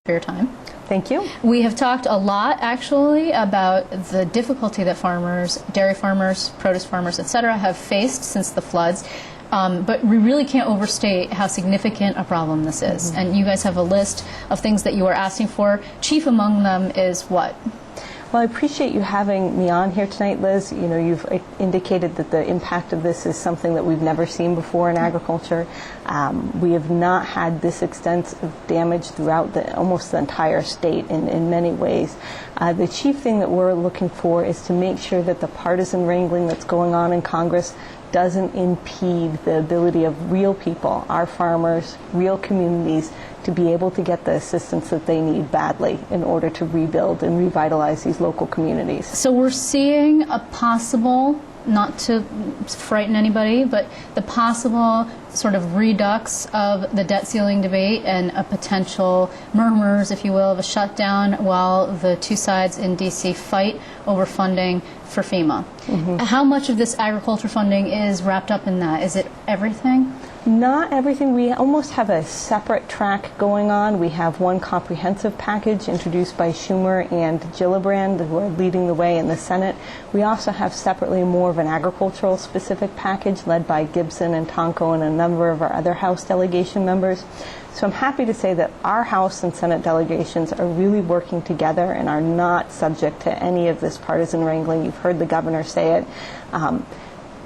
For your time. Thank you. We have talked a lot, actually, about the difficulty that farmers, dairy farmers, produce farmers, etc., have faced since the floods. But we really can't overstate how significant a problem this is. Mm-hmm. And you guys have a list of things that you are asking for. Chief among them is what? Well, I appreciate you having me on here tonight, Liz. You know, you've indicated that the impact of this is something that we've never seen before in agriculture. We have not had this extensive damage throughout almost the entire state in many ways. The chief thing that we're looking for is to make sure that the partisan wrangling that's going on in Congress doesn't impede the ability of real people, our farmers, real communities, to be able to get the assistance that they need badly in order to rebuild and revitalize these local communities. So we're seeing a possible, not to frighten anybody, but the possible sort of redux of the debt ceiling debate and a potential murmurs, if you will, of a shutdown while the two sides in D.C. fight over funding for FEMA. Mm-hmm. How much of this agriculture funding is wrapped up in that? Is it everything? Not everything. We almost have a separate track going on. We have one comprehensive package introduced by Schumer and Gillibrand, who are leading the way in the Senate. We also have separately more of an agricultural specific package led by Gibson and Tonko and a number of our other House delegation members. So I'm happy to say that our House and Senate delegations are really working together and are not subject to any of this partisan wrangling. You've heard the governor say it.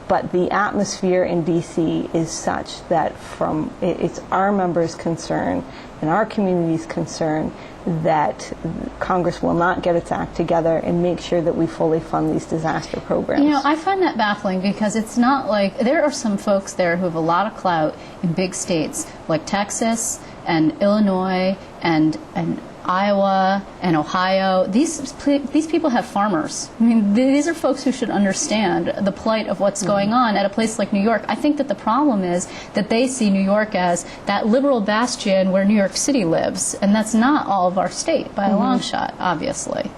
But the atmosphere in D.C. is such that it's our members' concern and our community's concern that Congress will not get its act together and make sure that we fully fund these disaster programs. You know, I find that baffling because it's not like there are some folks there who have a lot of clout in big states like Texas and Illinois and Iowa and Ohio. These people have farmers. I mean, these are folks who should understand the plight of what's going on at a place like New York. I think that the problem is that they see New York as that liberal bastion where New York City lives, and that's not all of our state by a long shot, obviously.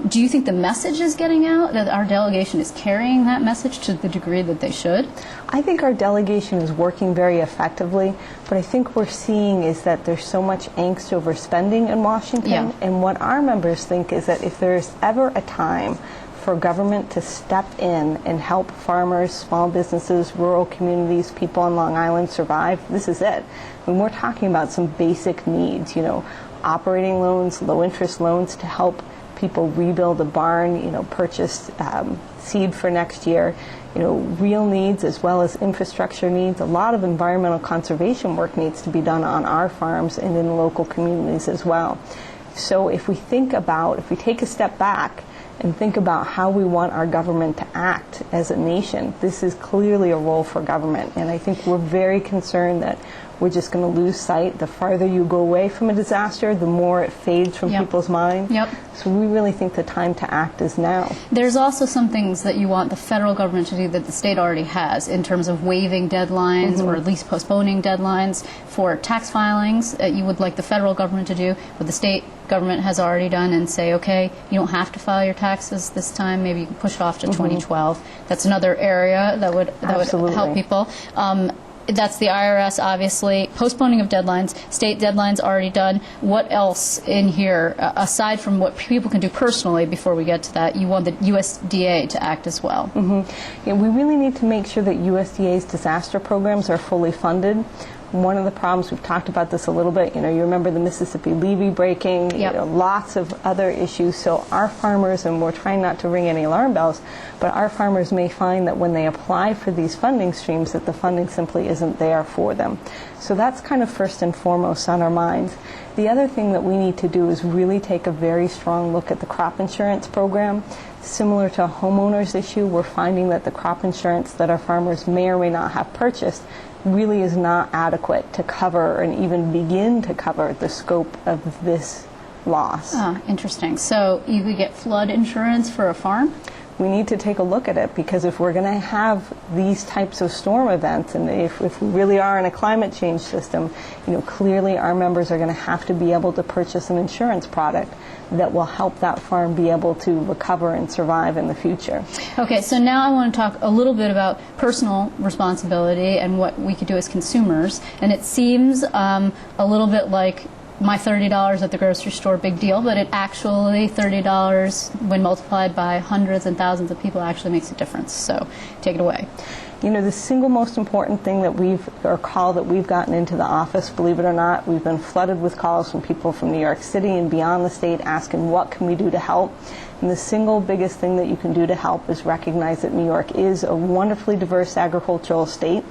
Do you think the message is getting out, that our delegation is carrying that message to the degree that they should? I think our delegation is working very effectively, but I think we're seeing is that there's so much angst over spending in Washington, and what our members think is that if there's ever a time for government to step in and help farmers, small businesses, rural communities, people on Long Island survive, this is it. When we're talking about some basic needs, you know, operating loans, low interest loans to help people rebuild a barn, you know, purchase seed for next year, you know, real needs as well as infrastructure needs. A lot of environmental conservation work needs to be done on our farms and in local communities as well. So if we take a step back and think about how we want our government to act as a nation, this is clearly a role for government. And I think we're very concerned that we're just going to lose sight. The farther you go away from a disaster, the more it fades from people's minds. So we really think the time to act is now. There's also some things that you want the federal government to do that the state already has in terms of waiving deadlines or at least postponing deadlines for tax filings that you would like the federal government to do, what the state government has already done, and say, okay, you don't have to file your taxes this time, maybe you can push it off to 2012. That's another area that would help people. That's the IRS, obviously. Postponing of deadlines, state deadlines already done. What else in here, aside from what people can do personally before we get to that, you want the USDA to act as well? Yeah, we really need to make sure that USDA's disaster programs are fully funded. One of the problems, we've talked about this a little bit, you know, you remember the Mississippi levee breaking, you know, lots of other issues. So our farmers, and we're trying not to ring any alarm bells, but our farmers may find that when they apply for these funding streams that the funding simply isn't there for them. So that's kind of first and foremost on our minds. The other thing that we need to do is really take a very strong look at the crop insurance program. Similar to a homeowners issue, we're finding that the crop insurance that our farmers may or may not have purchased really is not adequate to cover and even begin to cover the scope of this loss. Interesting. So you could get flood insurance for a farm? We need to take a look at it, because if we're going to have these types of storm events, and if we really are in a climate change system, you know, clearly our members are going to have to be able to purchase an insurance product that will help that farm be able to recover and survive in the future. Okay, so now I want to talk a little bit about personal responsibility and what we could do as consumers. And it seems a little bit like my $30 at the grocery store, big deal, but it actually, $30 when multiplied by hundreds and thousands of people actually makes a difference. So take it away. You know, the single most important thing call that we've gotten into the office, believe it or not, we've been flooded with calls from people from New York City and beyond the state asking what can we do to help. And the single biggest thing that you can do to help is recognize that New York is a wonderfully diverse agricultural state.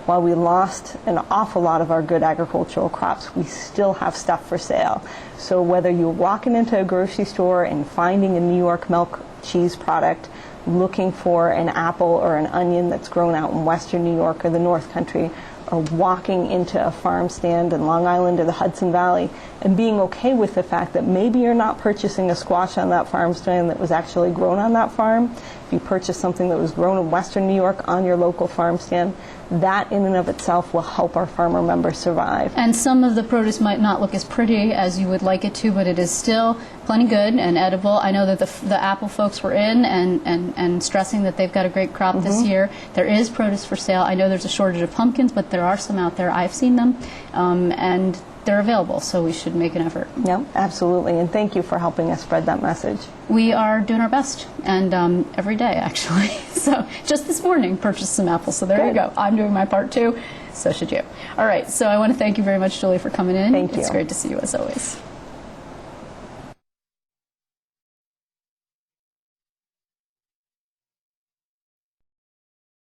While we lost an awful lot of our good agricultural crops, we still have stuff for sale. So whether you're walking into a grocery store and finding a New York milk cheese product, looking for an apple or an onion that's grown out in western New York or the North Country, or walking into a farm stand in Long Island or the Hudson Valley and being okay with the fact that maybe you're not purchasing a squash on that farm stand that was actually grown on that farm. If you purchase something that was grown in western New York on your local farm stand, that in and of itself will help our farmer members survive. And some of the produce might not look as pretty as you would like it to, but it is still plenty good and edible. I know that the apple folks were in and stressing that they've got a great crop this year. There is produce for sale. I know there's a shortage of pumpkins, but there are some out there. I've seen them, and they're available, so we should make an effort. Yeah, absolutely. And thank you for helping us spread that message. We are doing our best, and every day, actually. So just this morning, purchased some apples, so there you go. I'm doing my part, too. So should you. All right, so I want to thank you very much, Julie, for coming in. Thank you. It's great to see you, as always.